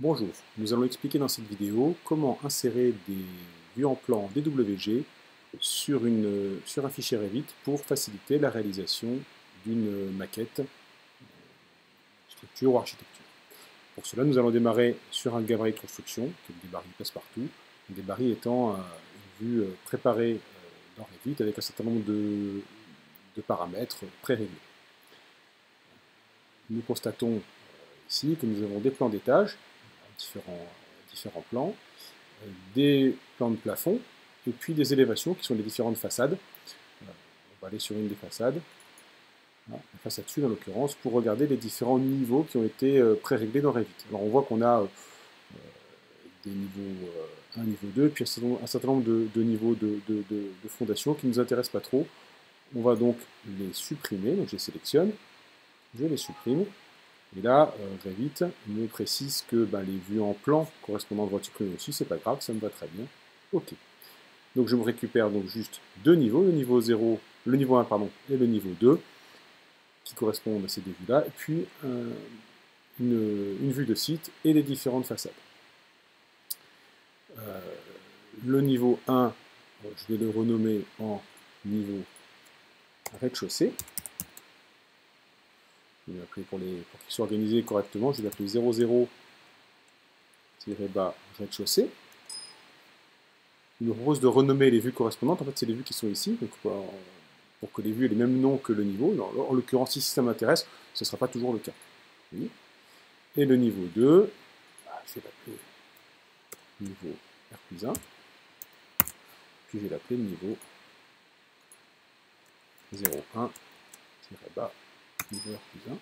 Bonjour, nous allons expliquer dans cette vidéo comment insérer des vues en plan DWG sur un fichier Revit pour faciliter la réalisation d'une maquette, structure ou architecture. Pour cela, nous allons démarrer sur un gabarit de construction, qui est le gabarit passe-partout, un gabarit étant une vue préparée dans Revit avec un certain nombre de paramètres pré-réglés. Nous constatons ici que nous avons des plans d'étage, différents plans, des plans de plafond, et puis des élévations qui sont les différentes façades. On va aller sur une des façades, la façade sud en l'occurrence, pour regarder les différents niveaux qui ont été pré-réglés dans Revit. Alors on voit qu'on a des niveaux 1, niveau 2, puis un certain nombre de niveaux de fondation qui ne nous intéressent pas trop. On va donc les supprimer, donc je les sélectionne, je les supprime. Et là, Revit me précise que les vues en plan correspondant à votre supprimer aussi, c'est pas grave, ça me va très bien. OK. Donc je me récupère donc juste deux niveaux, le niveau 0, le niveau 1 pardon, et le niveau 2, qui correspondent à ces deux vues-là, et puis une vue de site et les différentes façades. Le niveau 1, je vais le renommer en niveau rez-de-chaussée. Je vais l'appeler pour qu'il soit organisé correctement, je vais l'appeler 00-bas rez-de-chaussée. Il me propose de renommer les vues correspondantes. En fait, c'est les vues qui sont ici, donc pour que les vues aient les mêmes noms que le niveau. En l'occurrence, si ça m'intéresse, ce ne sera pas toujours le cas. Et le niveau 2, je vais l'appeler niveau R+1. Puis je vais l'appeler niveau 01-bas niveau R+1.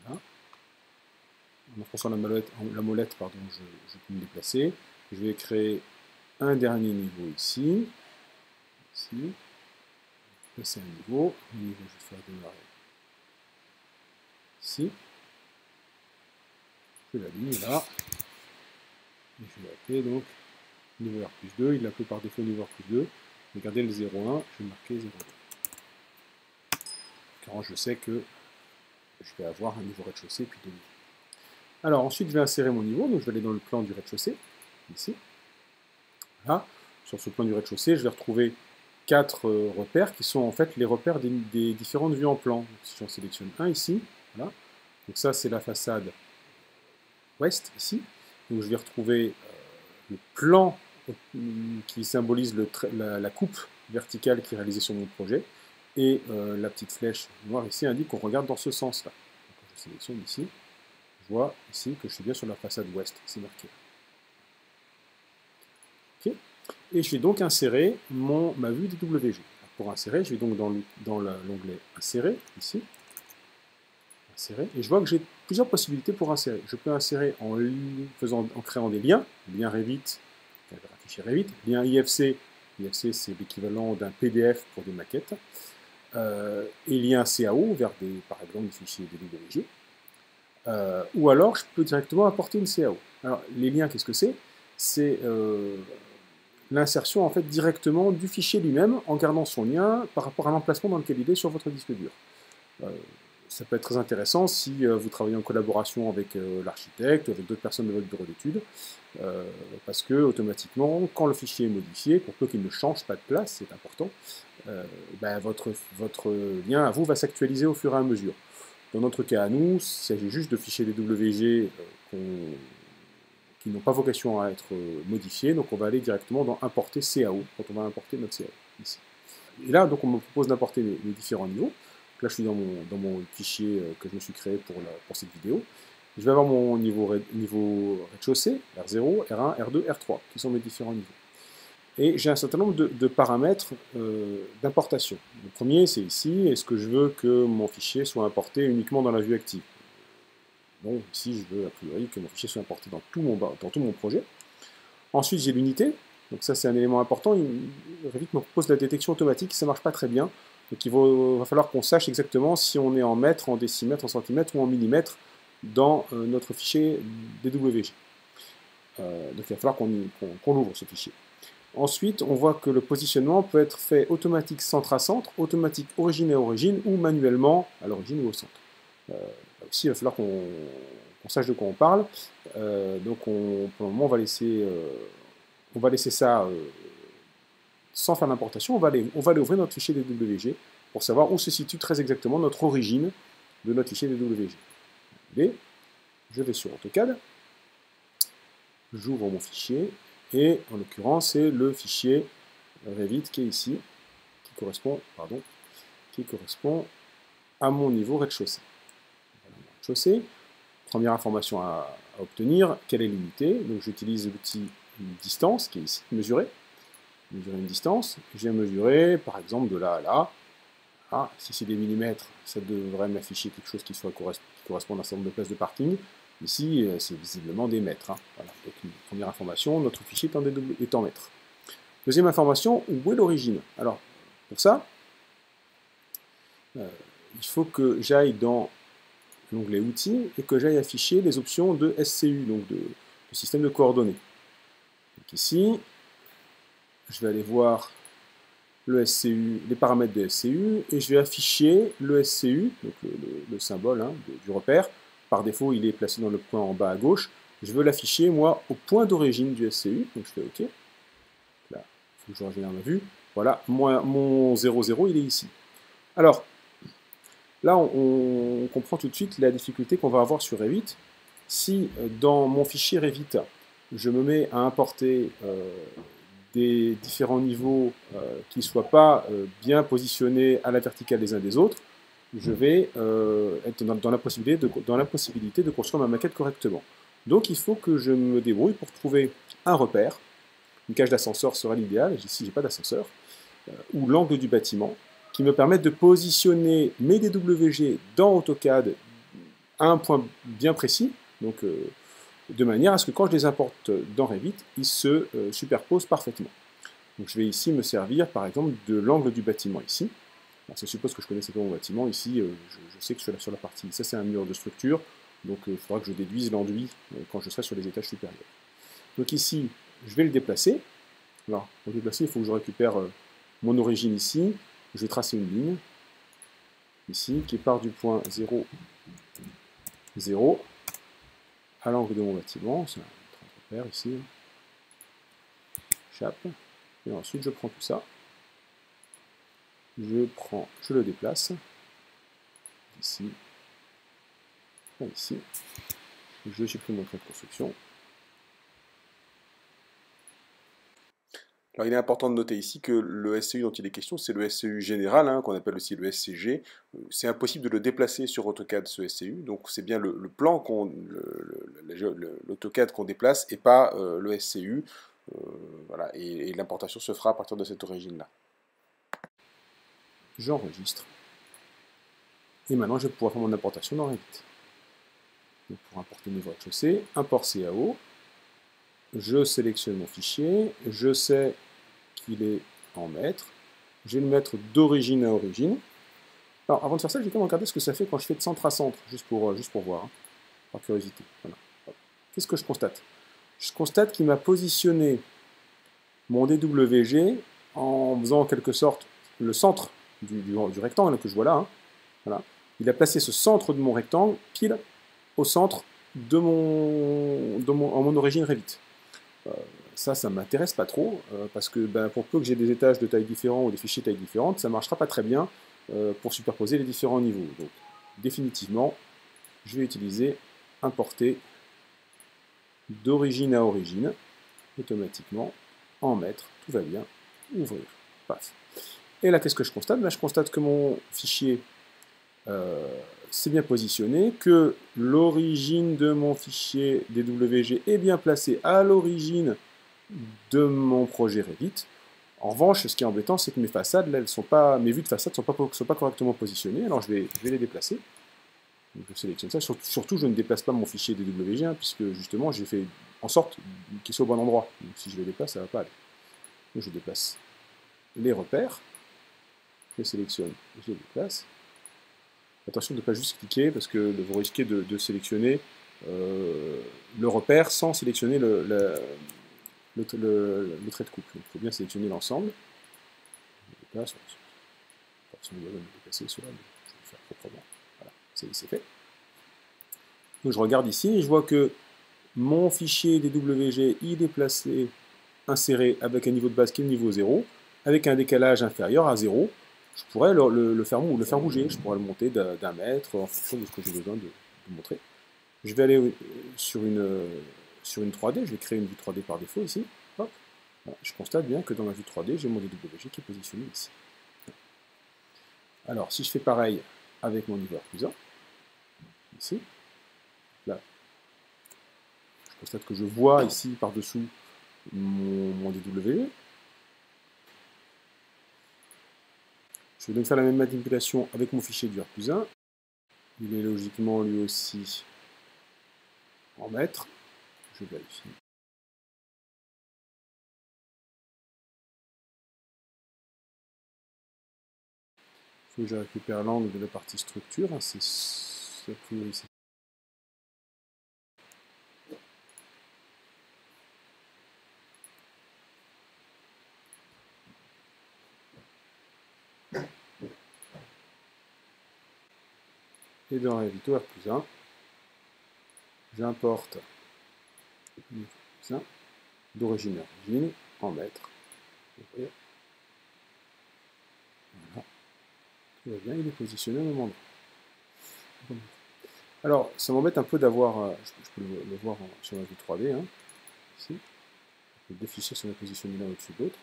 Voilà. En enfonçant la molette, pardon, je peux me déplacer. Je vais créer un dernier niveau ici. Là, c'est un niveau. Le niveau, je vais faire démarrer ici. Je l'aligne là. Et je vais l'appeler donc niveau R+2. Il l'appelle par défaut niveau R+2. Regardez le 0,1, je vais marquer 0,2. Car je sais que je vais avoir un niveau rez-de-chaussée puis deux niveaux. Alors ensuite, je vais insérer mon niveau. Donc je vais aller dans le plan du rez-de-chaussée, ici. Là, sur ce plan du rez-de-chaussée, je vais retrouver 4 repères qui sont en fait les repères des différentes vues en plan. Donc, si j'en sélectionne un ici, voilà. Donc ça, c'est la façade ouest, ici. Donc je vais retrouver le plan qui symbolise la coupe verticale qui est réalisée sur mon projet. Et la petite flèche noire ici indique qu'on regarde dans ce sens-là. Quand je sélectionne ici, je vois ici que je suis bien sur la façade ouest, c'est marqué. Okay. Et je vais donc insérer ma vue DWG. Pour insérer, je vais donc dans l'onglet Insérer, ici. Insérer, et je vois que j'ai plusieurs possibilités pour insérer. Je peux insérer en créant des liens, lien Revit, un fichier Revit, lien IFC, IFC c'est l'équivalent d'un PDF pour des maquettes, et lien CAO vers par exemple des fichiers DWG, ou alors je peux directement apporter une CAO. Alors les liens, qu'est-ce que c'est? C'est l'insertion en fait directement du fichier lui-même en gardant son lien par rapport à l'emplacement dans lequel il est sur votre disque dur. Ça peut être très intéressant si vous travaillez en collaboration avec l'architecte, avec d'autres personnes de votre bureau d'études, parce que automatiquement, quand le fichier est modifié, pour peu qu'il ne change pas de place, c'est important, votre lien à vous va s'actualiser au fur et à mesure. Dans notre cas à nous, il s'agit juste de fichiers DWG qui n'ont pas vocation à être modifiés, donc on va aller directement dans Importer CAO, quand on va importer notre CAO, ici. Et là, donc, on me propose d'importer les différents niveaux. Là, je suis dans mon fichier que je me suis créé pour cette vidéo. Je vais avoir mon niveau rez-de-chaussée, R0, R1, R2, R3, qui sont mes différents niveaux. Et j'ai un certain nombre de paramètres d'importation. Le premier, c'est ici. Est-ce que je veux que mon fichier soit importé uniquement dans la vue active? Bon, ici, je veux a priori que mon fichier soit importé dans tout mon projet. Ensuite, j'ai l'unité. Donc ça, c'est un élément important. Revit me propose la détection automatique. Ça ne marche pas très bien. Donc il va falloir qu'on sache exactement si on est en mètres, en décimètres, en centimètres ou en millimètres dans notre fichier DWG. Donc il va falloir qu'on ouvre ce fichier. Ensuite, on voit que le positionnement peut être fait automatique centre à centre, automatique origine à origine ou manuellement à l'origine ou au centre. Là aussi, il va falloir qu'on qu'on sache de quoi on parle. Donc pour le moment, on va laisser ça sans faire d'importation. On va aller ouvrir notre fichier DWG pour savoir où se situe très exactement notre origine de notre fichier DWG. Allez, je vais sur AutoCAD, j'ouvre mon fichier, et en l'occurrence, c'est le fichier Revit qui est ici, qui correspond à mon niveau rez-de-chaussée. Rez-de-chaussée, première information à obtenir, quelle est l'unité. Donc j'utilise l'outil distance qui est ici, mesurer une distance. Je viens mesurer par exemple de là à là. Ah, si c'est des millimètres, ça devrait m'afficher quelque chose qui correspond à un certain nombre de places de parking. Ici, c'est visiblement des mètres. Hein. Voilà. Donc une première information, notre fichier est en mètres. Deuxième information, où est l'origine? Alors, pour ça, il faut que j'aille dans l'onglet outils et que j'aille afficher les options de SCU, donc de système de coordonnées. Donc ici, je vais aller voir le SCU, les paramètres de SCU, et je vais afficher le SCU, donc le symbole hein, du repère. Par défaut, il est placé dans le point en bas à gauche. Je veux l'afficher, moi, au point d'origine du SCU, donc je fais OK. Là, il faut que je régénère ma vue. Voilà, mon 00, il est ici. Alors, là, on comprend tout de suite la difficulté qu'on va avoir sur Revit. Si, dans mon fichier Revit, je me mets à importer des différents niveaux qui ne soient pas bien positionnés à la verticale les uns des autres, je vais être dans l'impossibilité de construire ma maquette correctement. Donc il faut que je me débrouille pour trouver un repère. Une cage d'ascenseur sera l'idéal, ici je n'ai pas d'ascenseur, ou l'angle du bâtiment, qui me permettent de positionner mes DWG dans AutoCAD à un point bien précis, donc de manière à ce que quand je les importe dans Revit, ils se superposent parfaitement. Donc je vais ici me servir par exemple de l'angle du bâtiment ici. Alors, ça suppose que je connais mon bâtiment. Ici, je sais que je suis sur la partie. Ça c'est un mur de structure, donc il faudra que je déduise l'enduit quand je serai sur les étages supérieurs. Donc ici, je vais le déplacer. Alors, pour le déplacer, il faut que je récupère mon origine ici. Je vais tracer une ligne ici qui part du point 0, 0 à l'angle de mon bâtiment. C'est un repère ici. Chape. Et ensuite, je prends tout ça. Je le déplace. Ici. Ici. Je supprime mon trait de construction. Alors il est important de noter ici que le SCU dont il est question, c'est le SCU général, hein, qu'on appelle aussi le SCG. C'est impossible de le déplacer sur AutoCAD, ce SCU, donc c'est bien le plan, l'AutoCAD qu'on déplace, et pas le SCU. Voilà, et l'importation se fera à partir de cette origine-là. J'enregistre. Et maintenant, je vais pouvoir faire mon importation dans Revit. Donc pour importer mes voies de chaussée, import CAO. Je sélectionne mon fichier, je sais qu'il est en mètres, je vais le mettre d'origine à origine. Alors avant de faire ça, je vais quand même regarder ce que ça fait quand je fais de centre à centre, juste pour voir, hein, par curiosité. Voilà. Qu'est-ce que je constate? Je constate qu'il m'a positionné mon DWG en faisant en quelque sorte le centre du rectangle que je vois là. Hein. Voilà. Il a placé ce centre de mon rectangle pile au centre de mon origine Revit. Ça ne m'intéresse pas trop, parce que pour peu que j'ai des étages de taille différente ou des fichiers de taille différente, ça ne marchera pas très bien pour superposer les différents niveaux. Donc, définitivement, je vais utiliser importer d'origine à origine, automatiquement, en mètres, tout va bien, ouvrir, paf. Et là, qu'est-ce que je constate? Je constate que mon fichier c'est bien positionné, que l'origine de mon fichier DWG est bien placée à l'origine de mon projet Revit. En revanche, ce qui est embêtant, c'est que mes façades, là, mes vues de façade ne sont pas correctement positionnées. Alors je vais les déplacer. Donc, je sélectionne ça. Surtout, je ne déplace pas mon fichier DWG, hein, puisque justement, j'ai fait en sorte qu'il soit au bon endroit. Donc si je le déplace, ça ne va pas aller. Donc je déplace les repères. Je sélectionne, je les déplace. Attention de ne pas juste cliquer, parce que vous risquez de sélectionner le repère sans sélectionner le trait de coupe. Il faut bien sélectionner l'ensemble. Je déplace. Attention de déplacer cela, mais je vais le faire proprement. Voilà, c'est fait. Donc je regarde ici et je vois que mon fichier DWG, il est placé, inséré avec un niveau de base qui est le niveau 0, avec un décalage inférieur à 0. Je pourrais le faire bouger, je pourrais le monter d'un mètre en fonction de ce que j'ai besoin de montrer. Je vais aller sur une 3D, je vais créer une vue 3D par défaut ici. Hop. Je constate bien que dans ma vue 3D, j'ai mon DWG qui est positionné ici. Alors, si je fais pareil avec mon niveau R+1, ici, là, je constate que je vois ici par-dessous mon DWG. Je vais donc faire la même manipulation avec mon fichier du R+1. Il est logiquement lui aussi en mètres. Je vérifie. Il faut que je récupère l'angle de la partie structure. C'est a priori c'est. Et dans Revito R+1, j'importe R+1 d'origine en mètres. Voilà. Tout va bien, il est positionné au même endroit. Alors, ça m'embête un peu d'avoir, je peux le voir sur la vue 3D, hein, ici. Je peux déficher si on est positionné l'un au-dessus de l'autre.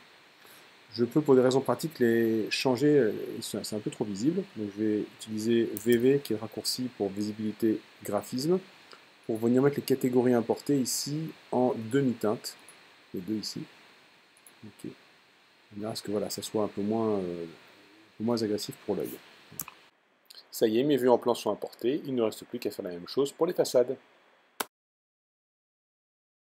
Je peux, pour des raisons pratiques, les changer, c'est un peu trop visible. Donc je vais utiliser VV, qui est le raccourci pour visibilité graphisme, pour venir mettre les catégories importées ici en demi-teinte. Les deux ici. Ok. On verra ce que voilà, ça soit un peu moins agressif pour l'œil. Ça y est, mes vues en plan sont importées. Il ne reste plus qu'à faire la même chose pour les façades.